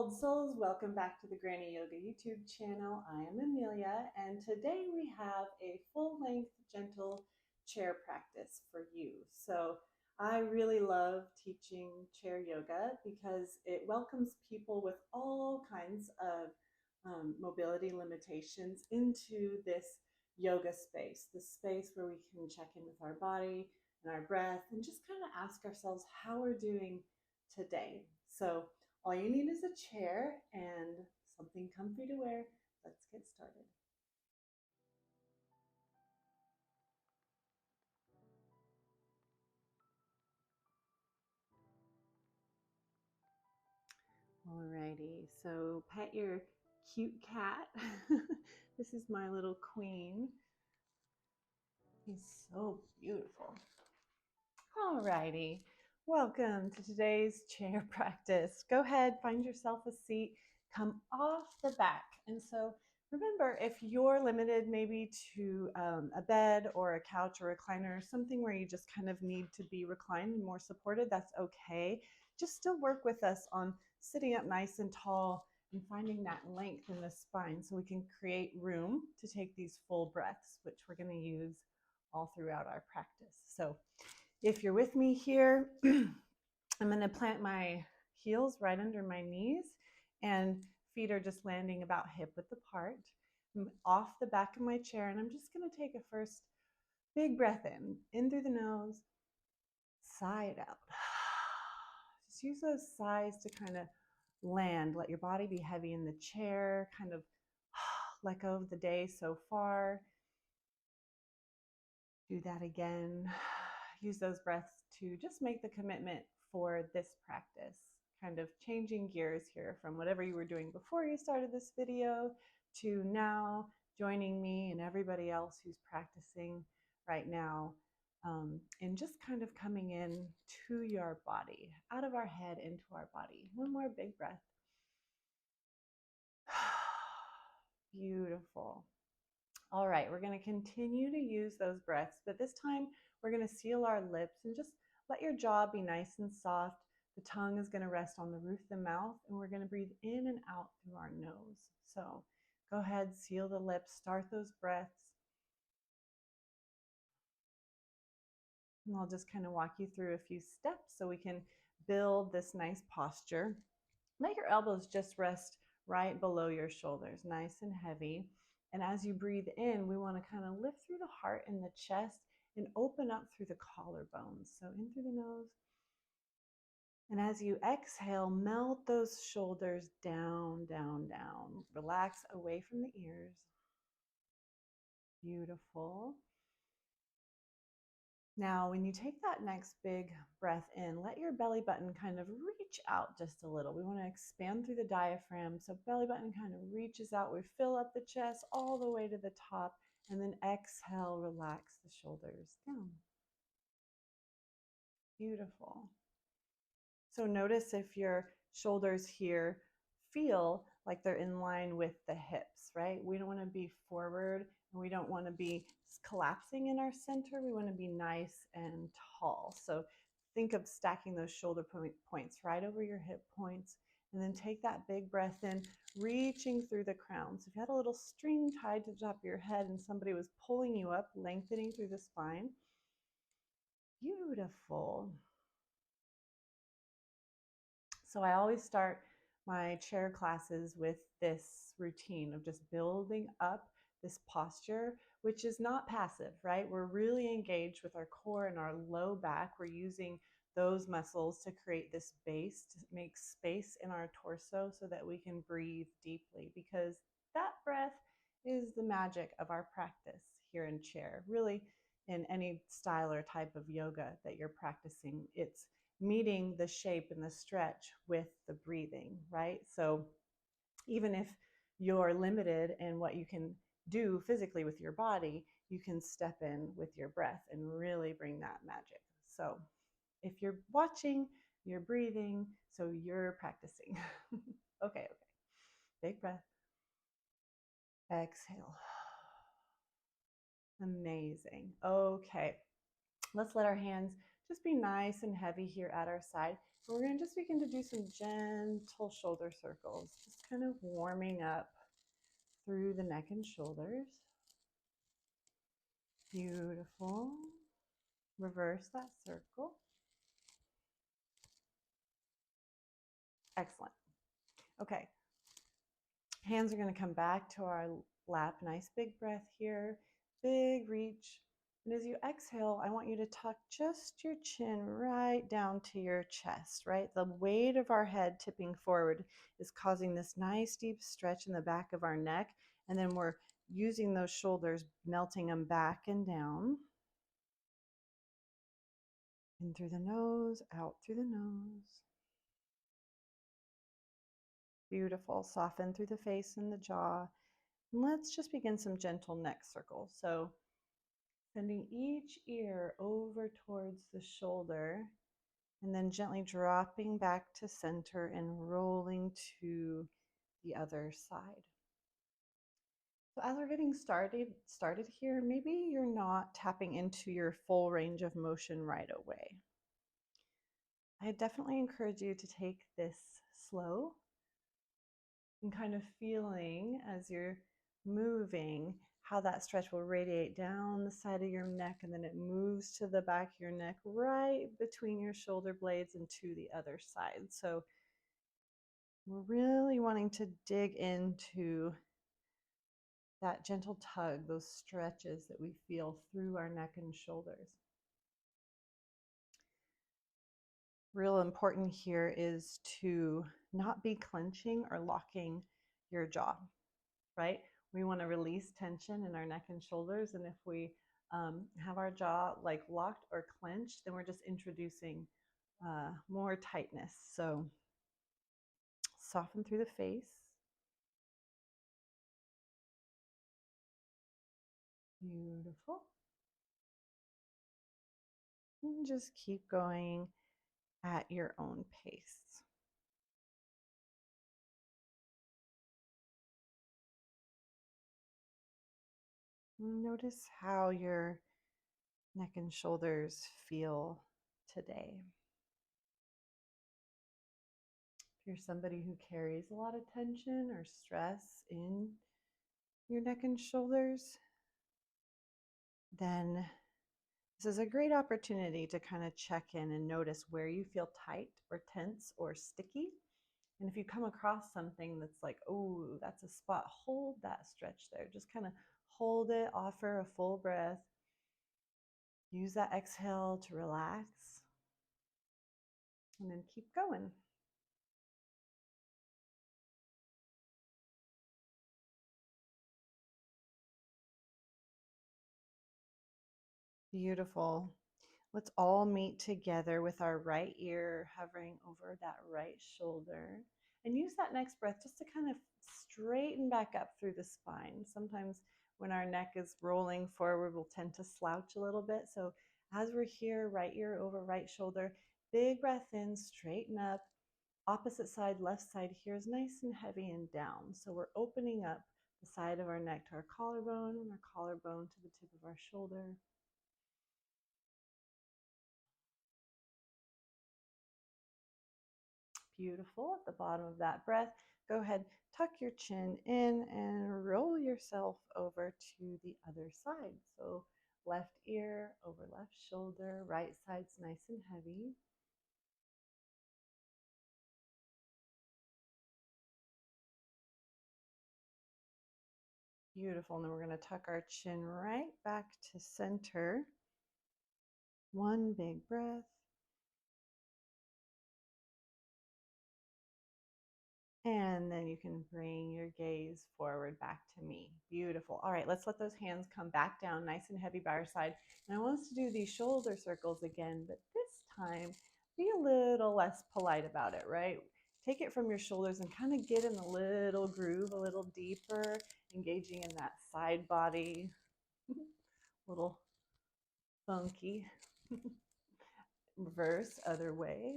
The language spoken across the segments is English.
Old Souls, welcome back to the Granny Yoga YouTube channel. I am Amelia, and today we have a full-length gentle chair practice for you. So I really love teaching chair yoga because it welcomes people with all kinds of mobility limitations into this yoga space, this space where we can check in with our body and our breath and just kind of ask ourselves how we're doing today. So all you need is a chair and something comfy to wear. Let's get started. Alrighty, so pet your cute cat. This is my little queen. He's so beautiful. Alrighty, welcome to today's chair practice. Go ahead, find yourself a seat, come off the back. And so remember, if you're limited maybe to a bed or a couch or recliner, something where you just kind of need to be reclined and more supported, that's okay. Just still work with us on sitting up nice and tall and finding that length in the spine so we can create room to take these full breaths, which we're going to use all throughout our practice. So if you're with me here, I'm going to plant my heels right under my knees and feet are just landing about hip width apart. I'm off the back of my chair and I'm just going to take a first big breath in through the nose, sigh it out. Just use those sighs to kind of land. Let your body be heavy in the chair, kind of let go of the day so far. Do that again. Use those breaths to just make the commitment for this practice. Kind of changing gears here from whatever you were doing before you started this video to now joining me and everybody else who's practicing right now, and just kind of coming in to your body, out of our head into our body. One more big breath. Beautiful. All right, we're going to continue to use those breaths, but this time we're going to seal our lips and just let your jaw be nice and soft. The tongue is going to rest on the roof of the mouth, and we're going to breathe in and out through our nose. So go ahead, seal the lips, start those breaths. And I'll just kind of walk you through a few steps so we can build this nice posture. Let your elbows just rest right below your shoulders, nice and heavy. And as you breathe in, we want to kind of lift through the heart and the chest and open up through the collarbones. So in through the nose. And as you exhale, melt those shoulders down, down, down. Relax away from the ears. Beautiful. Now, when you take that next big breath in, let your belly button kind of reach out just a little. We want to expand through the diaphragm. So belly button kind of reaches out. We fill up the chest all the way to the top. And then exhale, relax the shoulders down. Beautiful. So notice if your shoulders here feel like they're in line with the hips, right? We don't want to be forward and we don't want to be collapsing in our center. We want to be nice and tall. So think of stacking those shoulder points right over your hip points, and then take that big breath in, reaching through the crown. So if you had a little string tied to the top of your head and somebody was pulling you up, lengthening through the spine. Beautiful. So I always start my chair classes with this routine of just building up this posture, which is not passive, right? We're really engaged with our core and our low back. We're using those muscles to create this base, to make space in our torso so that we can breathe deeply, because that breath is the magic of our practice here in chair. Really, in any style or type of yoga that you're practicing, it's meeting the shape and the stretch with the breathing, right? So even if you're limited in what you can do physically with your body, you can step in with your breath and really bring that magic. So if you're watching, you're breathing, so you're practicing. Okay. Big breath. Exhale. Amazing. Okay. Let's let our hands just be nice and heavy here at our side. We're going to just begin to do some gentle shoulder circles, just kind of warming up through the neck and shoulders. Beautiful. Reverse that circle. Excellent. Okay. Hands are going to come back to our lap. Nice big breath here. Big reach. And as you exhale, I want you to tuck just your chin right down to your chest, right? The weight of our head tipping forward is causing this nice deep stretch in the back of our neck. And then we're using those shoulders, melting them back and down. In through the nose, out through the nose. Beautiful. Soften through the face and the jaw. And let's just begin some gentle neck circles. So sending each ear over towards the shoulder and then gently dropping back to center and rolling to the other side. So as we're getting started here, maybe you're not tapping into your full range of motion right away. I definitely encourage you to take this slow and kind of feeling as you're moving how that stretch will radiate down the side of your neck, and then it moves to the back of your neck right between your shoulder blades and to the other side. So we're really wanting to dig into that gentle tug, those stretches that we feel through our neck and shoulders. Real important here is to not be clenching or locking your jaw, right? We want to release tension in our neck and shoulders. And if we have our jaw like locked or clenched, then we're just introducing more tightness. So soften through the face. Beautiful. And just keep going at your own pace. Notice how your neck and shoulders feel today. If you're somebody who carries a lot of tension or stress in your neck and shoulders, then this is a great opportunity to kind of check in and notice where you feel tight or tense or sticky. And if you come across something that's like, oh, that's a spot, hold that stretch there. Just kind of hold it, offer a full breath. Use that exhale to relax, and then keep going. Beautiful. Let's all meet together with our right ear hovering over that right shoulder. And use that next breath just to kind of straighten back up through the spine. Sometimes when our neck is rolling forward, we'll tend to slouch a little bit. So as we're here, right ear over right shoulder, big breath in, straighten up. Opposite side, left side here is nice and heavy and down. So we're opening up the side of our neck to our collarbone and our collarbone to the tip of our shoulder. Beautiful. At the bottom of that breath, go ahead, tuck your chin in and roll yourself over to the other side. So left ear over left shoulder, right side's nice and heavy. Beautiful. And then we're going to tuck our chin right back to center. One big breath. And then you can bring your gaze forward back to me. Beautiful. All right, let's let those hands come back down nice and heavy by our side. And I want us to do these shoulder circles again, but this time be a little less polite about it, right? Take it from your shoulders and kind of get in a little groove, a little deeper, engaging in that side body, little funky. Reverse, other way.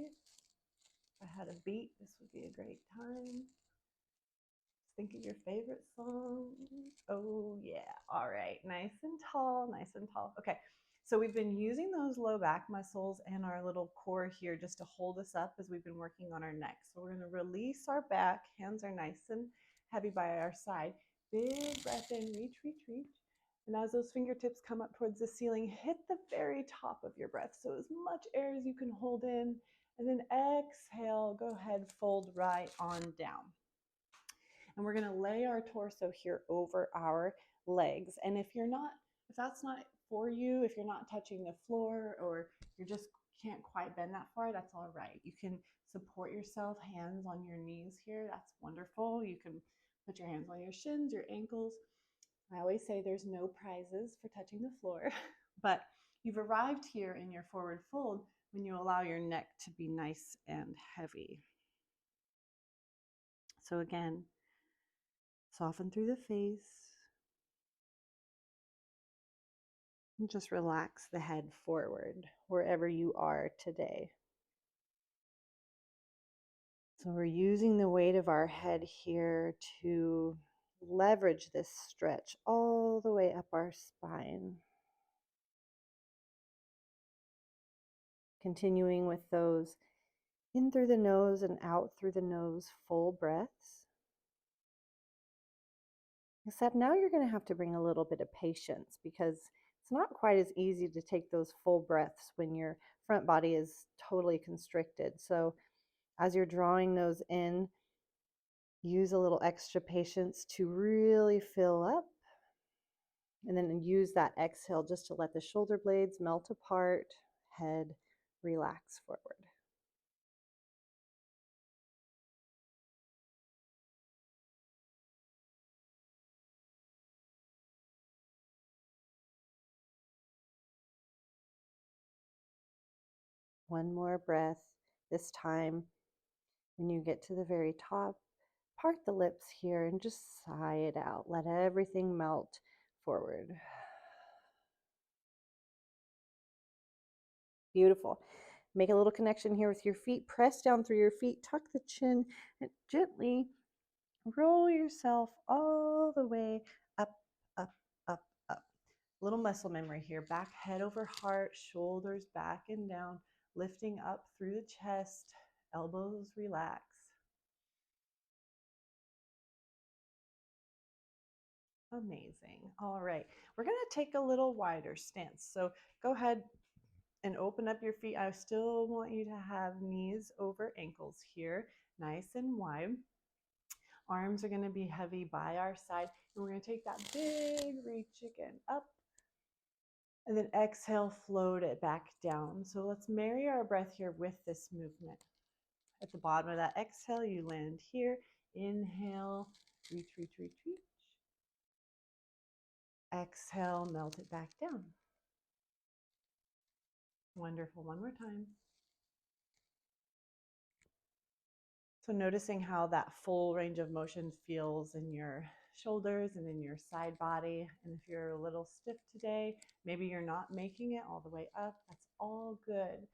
If I had a beat, this would be a great time. Think of your favorite song. Oh, yeah. All right. Nice and tall, nice and tall. Okay. So we've been using those low back muscles and our little core here just to hold us up as we've been working on our neck. So we're going to release our back. Hands are nice and heavy by our side. Big breath in, reach, reach, reach. And as those fingertips come up towards the ceiling, hit the very top of your breath. So as much air as you can hold in. And then exhale, go ahead, fold right on down. And we're going to lay our torso here over our legs. And if that's not for you, if you're not touching the floor or you just can't quite bend that far, that's all right. You can support yourself, hands on your knees here. That's wonderful. You can put your hands on your shins, your ankles. I always say there's no prizes for touching the floor, but you've arrived here in your forward fold when you allow your neck to be nice and heavy. So again, soften through the face. And just relax the head forward wherever you are today. So we're using the weight of our head here to leverage this stretch all the way up our spine. Continuing with those in through the nose and out through the nose full breaths. Except now you're going to have to bring a little bit of patience because it's not quite as easy to take those full breaths when your front body is totally constricted. So as you're drawing those in, use a little extra patience to really fill up. And then use that exhale just to let the shoulder blades melt apart, head relax forward. One more breath. This time, when you get to the very top, part the lips here and just sigh it out. Let everything melt forward. Beautiful. Make a little connection here with your feet. Press down through your feet. Tuck the chin and gently roll yourself all the way up, up, up, up. Little muscle memory here. Back, head over heart, shoulders back and down, lifting up through the chest, elbows relax. Amazing. All right. We're going to take a little wider stance. So go ahead and open up your feet. I still want you to have knees over ankles here, nice and wide. Arms are going to be heavy by our side. And we're going to take that big reach again up. And then exhale, float it back down. So let's marry our breath here with this movement. At the bottom of that exhale, you land here. Inhale, reach, reach, reach, reach. Exhale, melt it back down. Wonderful. One more time. So noticing how that full range of motion feels in your shoulders and in your side body. And if you're a little stiff today, maybe you're not making it all the way up, that's all good.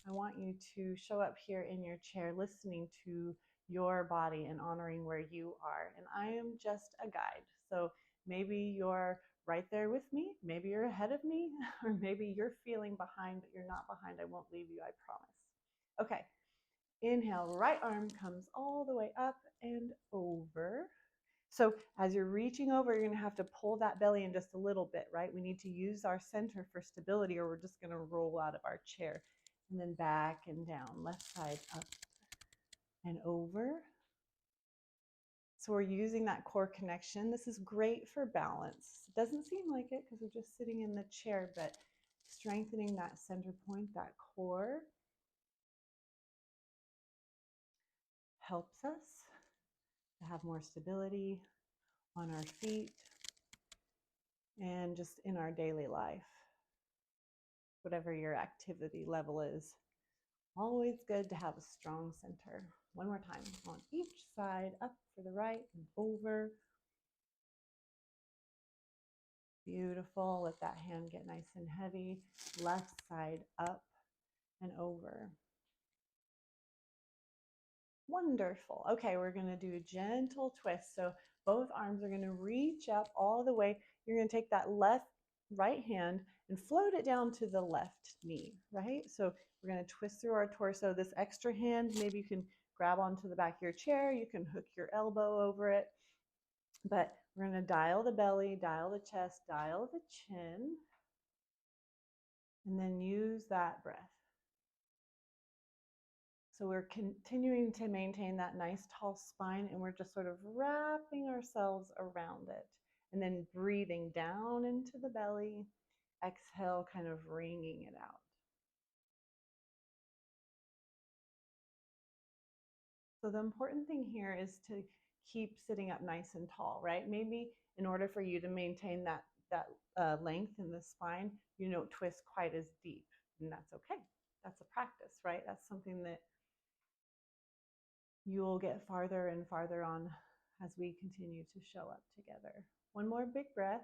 I want you to show up here in your chair listening to your body and honoring where you are. And I am just a guide. So maybe you're right there with me, maybe you're ahead of me, or maybe you're feeling behind, but you're not behind. I won't leave you, I promise. Okay. Inhale, right arm comes all the way up and over. So as you're reaching over, you're going to have to pull that belly in just a little bit, right? We need to use our center for stability or we're just going to roll out of our chair. And then back and down, left side up and over. So we're using that core connection. This is great for balance. It doesn't seem like it because we're just sitting in the chair, but strengthening that center point, that core, helps us to have more stability on our feet and just in our daily life. Whatever your activity level is, always good to have a strong center. One more time on each side, up for the right and over. Beautiful. Let that hand get nice and heavy. Left side up and over. Wonderful. Okay, we're going to do a gentle twist. So both arms are going to reach up all the way. You're going to take that right hand and float it down to the left knee, right? So we're going to twist through our torso. This extra hand, maybe you can grab onto the back of your chair. You can hook your elbow over it. But we're going to dial the belly, dial the chest, dial the chin, and then use that breath. So we're continuing to maintain that nice tall spine, and we're just sort of wrapping ourselves around it. And then breathing down into the belly, exhale, kind of wringing it out. So the important thing here is to keep sitting up nice and tall, right? Maybe in order for you to maintain that length in the spine, you don't twist quite as deep, and that's okay. That's a practice, right? That's something that you'll get farther and farther on as we continue to show up together. One more big breath.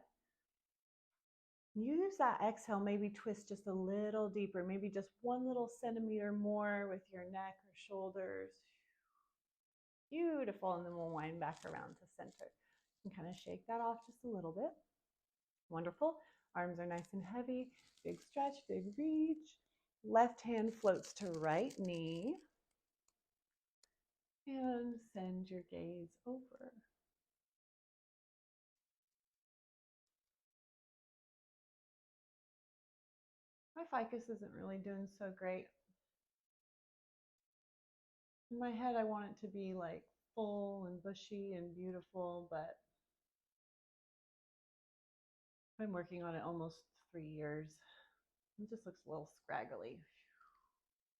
Use that exhale, maybe twist just a little deeper, maybe just 1 little centimeter more with your neck or shoulders. Beautiful. And then we'll wind back around to center and kind of shake that off just a little bit. Wonderful. Arms are nice and heavy. Big stretch, big reach. Left hand floats to right knee. And send your gaze over. My ficus isn't really doing so great. In my head, I want it to be like full and bushy and beautiful, but I've been working on it almost 3 years. It just looks a little scraggly.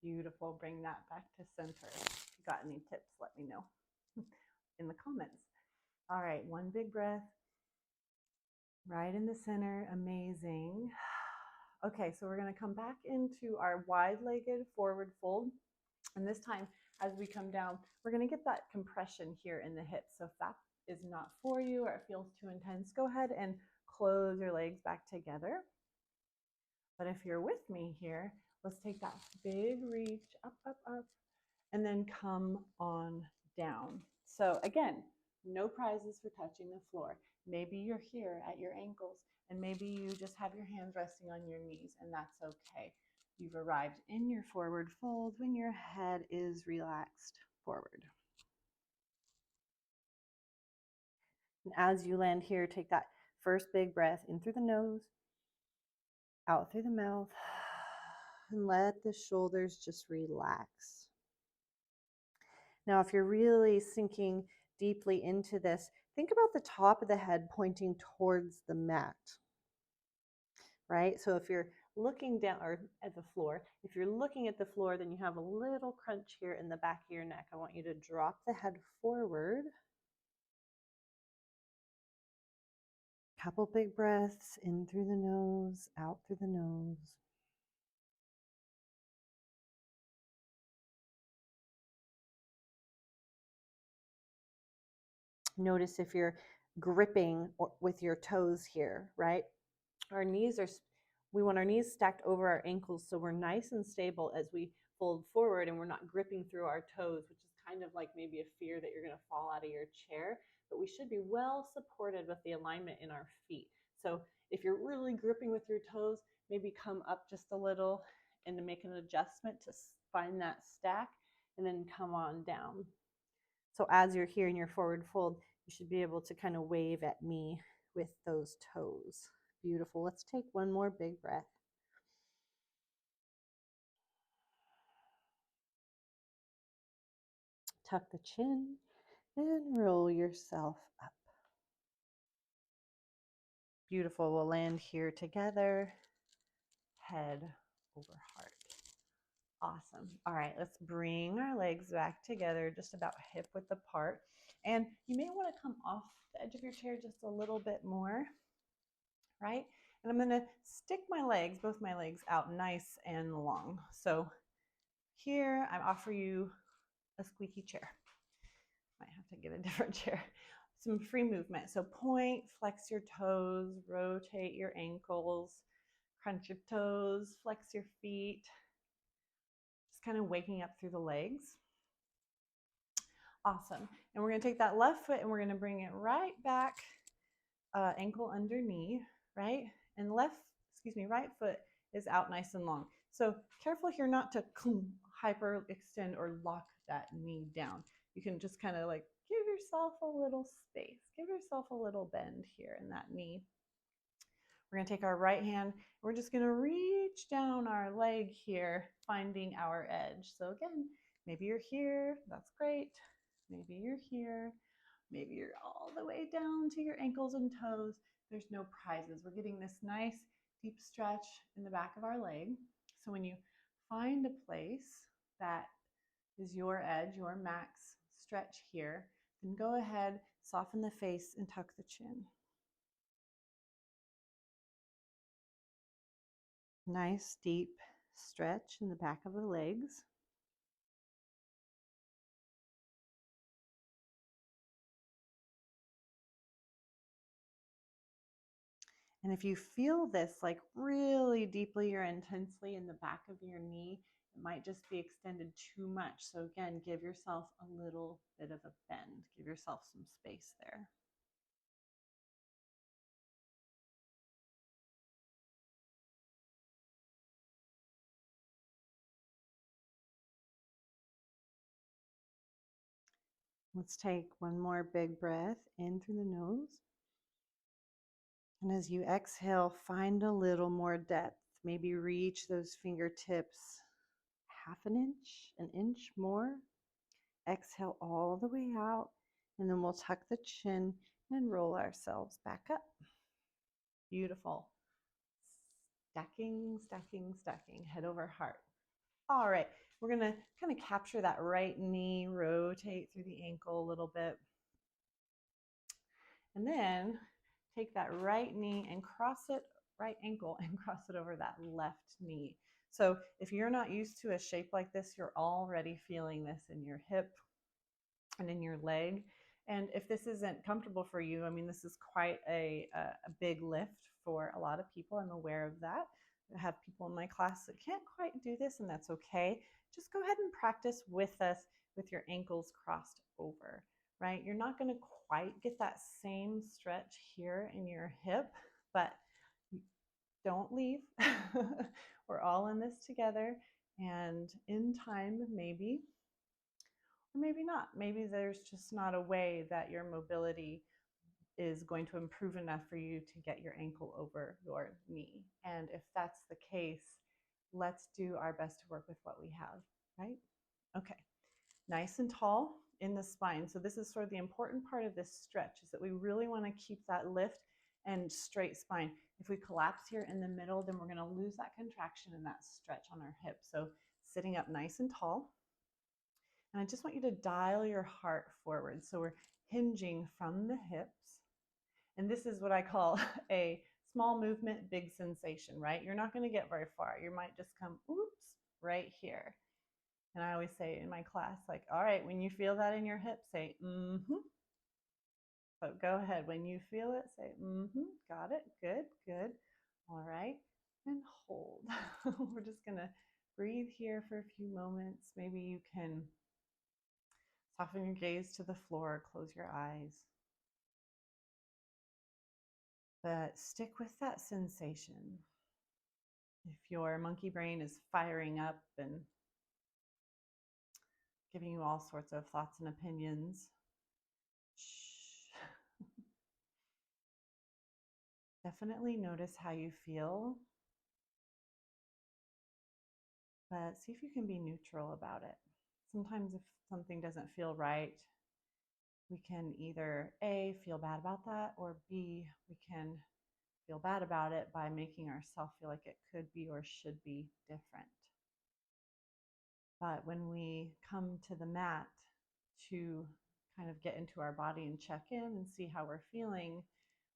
Beautiful. Bring that back to center. If you got any tips, let me know in the comments. All right, one big breath. Right in the center. Amazing. Okay, so we're going to come back into our wide-legged forward fold. And this time, as we come down, we're going to get that compression here in the hips. So if that is not for you or it feels too intense, go ahead and close your legs back together. But if you're with me here, let's take that big reach up, up, up, and then come on down. So again, no prizes for touching the floor. Maybe you're here at your ankles, and maybe you just have your hands resting on your knees, and that's okay. You've arrived in your forward fold when your head is relaxed forward. And as you land here, take that first big breath in through the nose, out through the mouth, and let the shoulders just relax. Now, if you're really sinking deeply into this, think about the top of the head pointing towards the mat, right? So if you're looking down or at the floor, if you're looking at the floor, then you have a little crunch here in the back of your neck. I want you to drop the head forward. Couple big breaths in through the nose, out through the nose. Notice if you're gripping with your toes here, right? We want our knees stacked over our ankles so we're nice and stable as we fold forward and we're not gripping through our toes, which is kind of like maybe a fear that you're going to fall out of your chair, but we should be well supported with the alignment in our feet. So if you're really gripping with your toes, maybe come up just a little and to make an adjustment to find that stack and then come on down. So as you're here in your forward fold, you should be able to kind of wave at me with those toes. Beautiful. Let's take one more big breath. Tuck the chin and roll yourself up. Beautiful. We'll land here together, head over heart. Awesome. All right, let's bring our legs back together, just about hip width apart. And you may want to come off the edge of your chair just a little bit more, right? And I'm going to stick my legs, both my legs out nice and long. So here I offer you a squeaky chair. Might have to get a different chair. Some free movement. So point, flex your toes, rotate your ankles, crunch your toes, flex your feet. Just kind of waking up through the legs. Awesome. And we're going to take that left foot and we're going to bring it right back, ankle under knee, right? And left right foot is out nice and long. So careful here not to hyper extend or lock that knee down. You can just kind of like give yourself a little space, give yourself a little bend here in that knee. We're going to take our right hand, we're just going to reach down our leg here, finding our edge. So again, maybe you're here, that's great. Maybe you're here, maybe you're all the way down to your ankles and toes. There's no prizes. We're getting this nice deep stretch in the back of our leg. So when you find a place that is your edge, your max stretch here, then go ahead, soften the face and tuck the chin. Nice deep stretch in the back of the legs. And if you feel this like really deeply or intensely in the back of your knee, it might just be extended too much. So again, give yourself a little bit of a bend. Give yourself some space there. Let's take one more big breath in through the nose. And as you exhale, find a little more depth. Maybe reach those fingertips half an inch more. Exhale all the way out, and then we'll tuck the chin and roll ourselves back up. Beautiful. Stacking, stacking, stacking, head over heart. All right, we're gonna kind of capture that right knee, rotate through the ankle a little bit. And then take that right knee and cross it, right ankle, and cross it over that left knee. So if you're not used to a shape like this, you're already feeling this in your hip and in your leg. And if this isn't comfortable for you, I mean, this is quite a big lift for a lot of people. I'm aware of that. I have people in my class that can't quite do this, and that's okay. Just go ahead and practice with us with your ankles crossed over, right? You're not going to quite get that same stretch here in your hip, but don't leave. We're all in this together, and in time, maybe, or maybe not. Maybe there's just not a way that your mobility is going to improve enough for you to get your ankle over your knee. And if that's the case, let's do our best to work with what we have, right? Okay, nice and tall in the spine. So this is sort of the important part of this stretch, is that we really want to keep that lift and straight spine. If we collapse here in the middle, then we're going to lose that contraction and that stretch on our hip. So sitting up nice and tall. And I just want you to dial your heart forward. So we're hinging from the hips. And this is what I call a small movement, big sensation, right? You're not going to get very far. You might just come, oops, right here. And I always say in my class, like, all right, when you feel that in your hip, say, mm-hmm. But go ahead. When you feel it, say, mm-hmm. Got it. Good, good. All right. And hold. We're just going to breathe here for a few moments. Maybe you can soften your gaze to the floor, close your eyes. But stick with that sensation. If your monkey brain is firing up and giving you all sorts of thoughts and opinions, shh. Definitely notice how you feel, but see if you can be neutral about it. Sometimes if something doesn't feel right, we can either A, feel bad about that, or B, we can feel bad about it by making ourselves feel like it could be or should be different. But when we come to the mat to kind of get into our body and check in and see how we're feeling,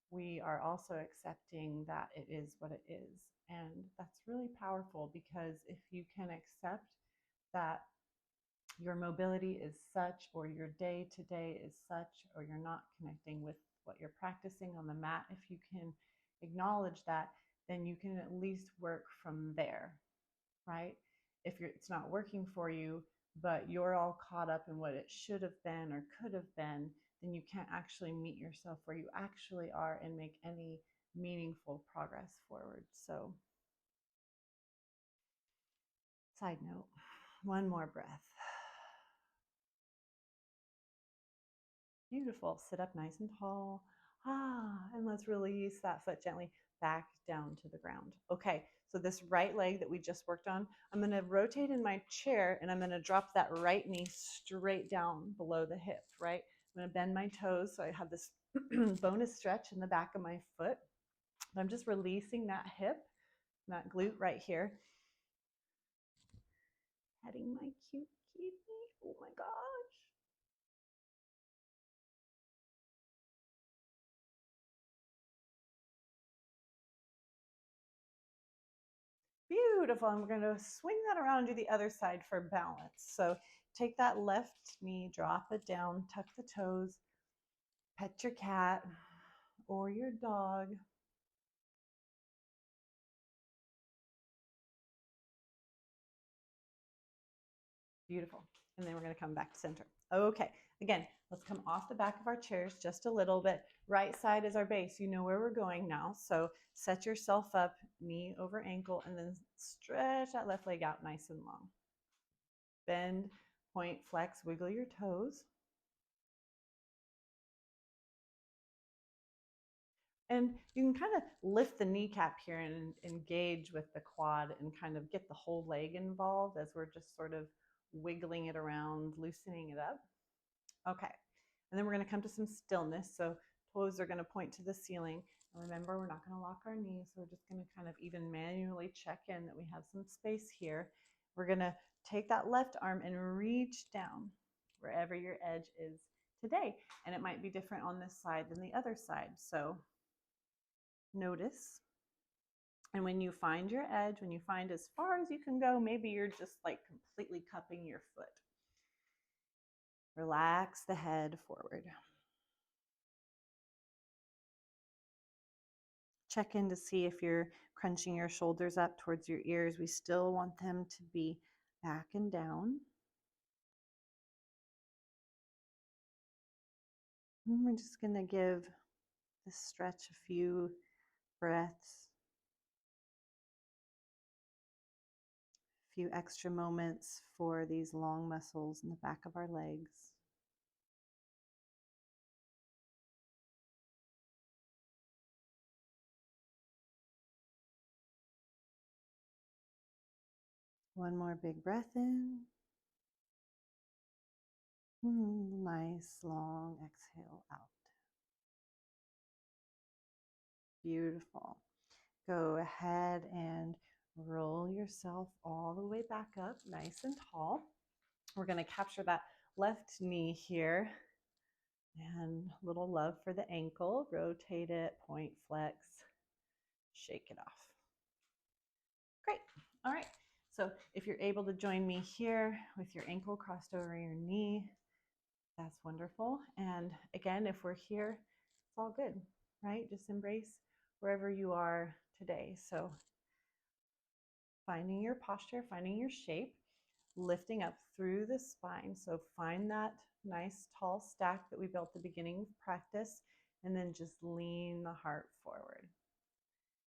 we are also accepting that it is what it is. And that's really powerful, because if you can accept that your mobility is such, or your day to day is such, or you're not connecting with what you're practicing on the mat, if you can acknowledge that, then you can at least work from there, right? If it's not working for you, but you're all caught up in what it should have been or could have been, then you can't actually meet yourself where you actually are and make any meaningful progress forward. So, side note, one more breath. Beautiful. Sit up nice and tall. And let's release that foot gently back down to the ground. Okay, so this right leg that we just worked on, I'm going to rotate in my chair and I'm going to drop that right knee straight down below the hip, right? I'm going to bend my toes so I have this bonus stretch in the back of my foot. I'm just releasing that hip, that glute right here. Petting my cute kitty. Oh my gosh. Beautiful. And we're going to swing that around and do the other side for balance. So take that left knee, drop it down, tuck the toes, pet your cat or your dog. Beautiful. And then we're going to come back to center. Okay. Again, let's come off the back of our chairs just a little bit. Right side is our base. You know where we're going now. So set yourself up, knee over ankle, and then stretch that left leg out nice and long. Bend, point, flex, wiggle your toes. And you can kind of lift the kneecap here and engage with the quad and kind of get the whole leg involved as we're just sort of wiggling it around, loosening it up. Okay. And then we're going to come to some stillness. So toes are going to point to the ceiling. And remember, we're not going to lock our knees. So we're just going to kind of even manually check in that we have some space here. We're going to take that left arm and reach down wherever your edge is today. And it might be different on this side than the other side. So notice. And when you find your edge, when you find as far as you can go, maybe you're just like completely cupping your foot. Relax the head forward. Check in to see if you're crunching your shoulders up towards your ears. We still want them to be back and down. And we're just going to give this stretch a few breaths, a few extra moments for these long muscles in the back of our legs. One more big breath in. Nice long exhale out. Beautiful. Go ahead and roll yourself all the way back up, nice and tall. We're going to capture that left knee here and a little love for the ankle. Rotate it, point, flex, shake it off. Great. All right. So if you're able to join me here with your ankle crossed over your knee, that's wonderful. And again, if we're here, it's all good, right? Just embrace wherever you are today. So finding your posture, finding your shape, lifting up through the spine. So find that nice tall stack that we built at the beginning of practice, and then just lean the heart forward.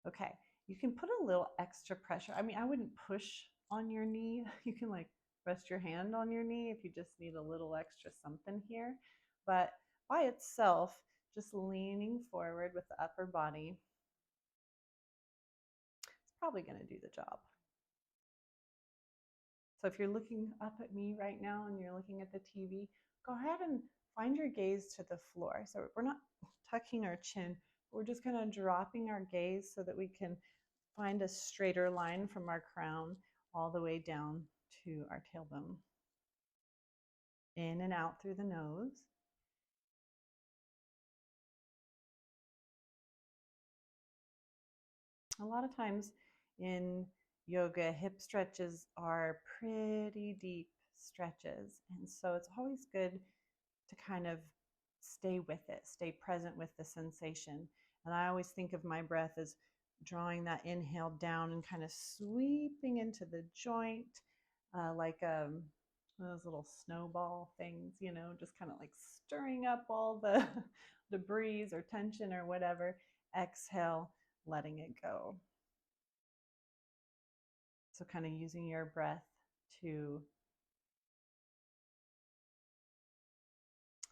Okay, you can put a little extra pressure. I mean, I wouldn't push on your knee. You can like rest your hand on your knee if you just need a little extra something here. But by itself, just leaning forward with the upper body, it's probably going to do the job. So if you're looking up at me right now and you're looking at the TV, go ahead and find your gaze to the floor. So we're not tucking our chin, we're just kind of dropping our gaze so that we can find a straighter line from our crown all the way down to our tailbone. In and out through the nose. A lot of times in yoga, hip stretches are pretty deep stretches. And so it's always good to kind of stay with it, stay present with the sensation. And I always think of my breath as drawing that inhale down and kind of sweeping into the joint, like those little snowball things, just kind of like stirring up all the debris or tension or whatever. Exhale, letting it go. So kind of using your breath to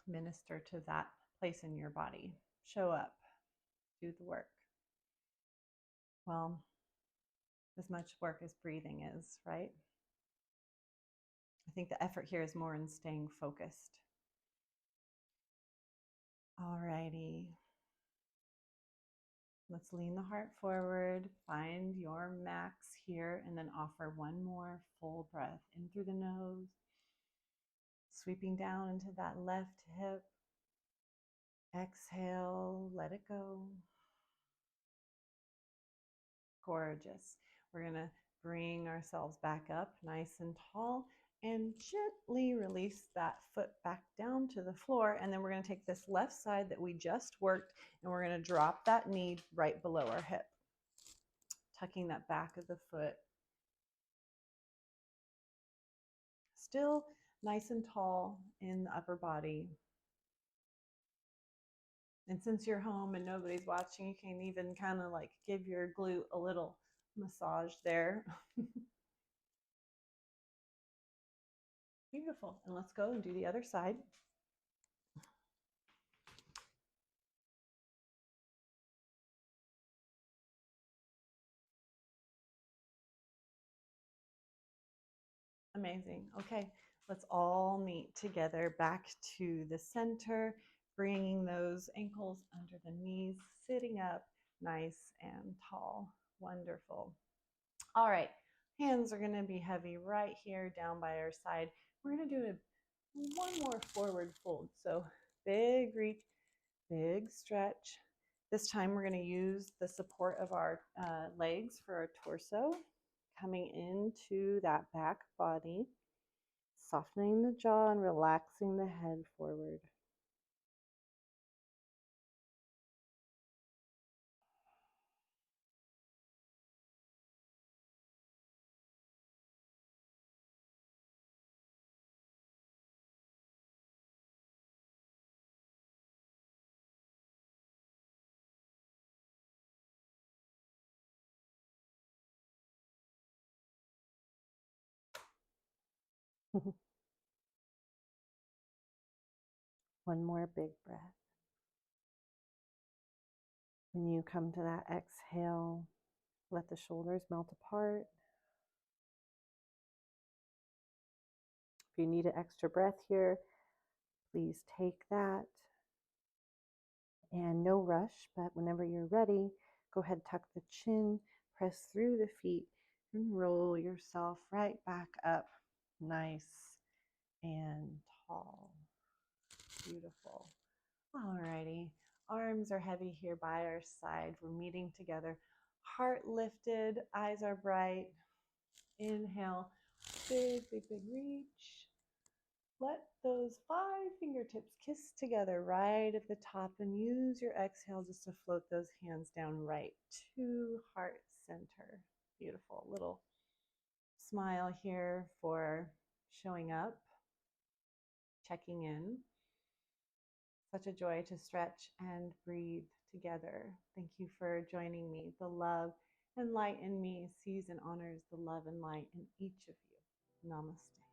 minister to that place in your body. Show up, do the work. Well, as much work as breathing is, right? I think the effort here is more in staying focused. All righty. Let's lean the heart forward, find your max here, and then offer one more full breath in through the nose, sweeping down into that left hip. Exhale, let it go. Gorgeous. We're going to bring ourselves back up nice and tall and gently release that foot back down to the floor. And then we're going to take this left side that we just worked and we're going to drop that knee right below our hip, tucking that back of the foot. Still nice and tall in the upper body. And since you're home and nobody's watching, you can even kind of like give your glute a little massage there. Beautiful. And let's go and do the other side. Amazing. Okay, let's all meet together back to the center, bringing those ankles under the knees, sitting up nice and tall. Wonderful. All right, hands are going to be heavy right here down by our side. We're going to do one more forward fold. So big reach, big stretch. This time we're going to use the support of our legs for our torso, coming into that back body, softening the jaw and relaxing the head forward. One more big breath. When you come to that exhale, let the shoulders melt apart. If you need an extra breath here, please take that. And no rush, but whenever you're ready, go ahead, tuck the chin, press through the feet, and roll yourself right back up, nice and tall. Beautiful. Alrighty, arms are heavy here by our side. We're meeting together, heart lifted, eyes are bright. Inhale, big, big, big reach. Let those 5 fingertips kiss together right at the top and use your exhale just to float those hands down right to heart center. Beautiful. Little smile here for showing up, checking in. Such a joy to stretch and breathe together. Thank you for joining me. The love and light in me sees and honors the love and light in each of you. Namaste.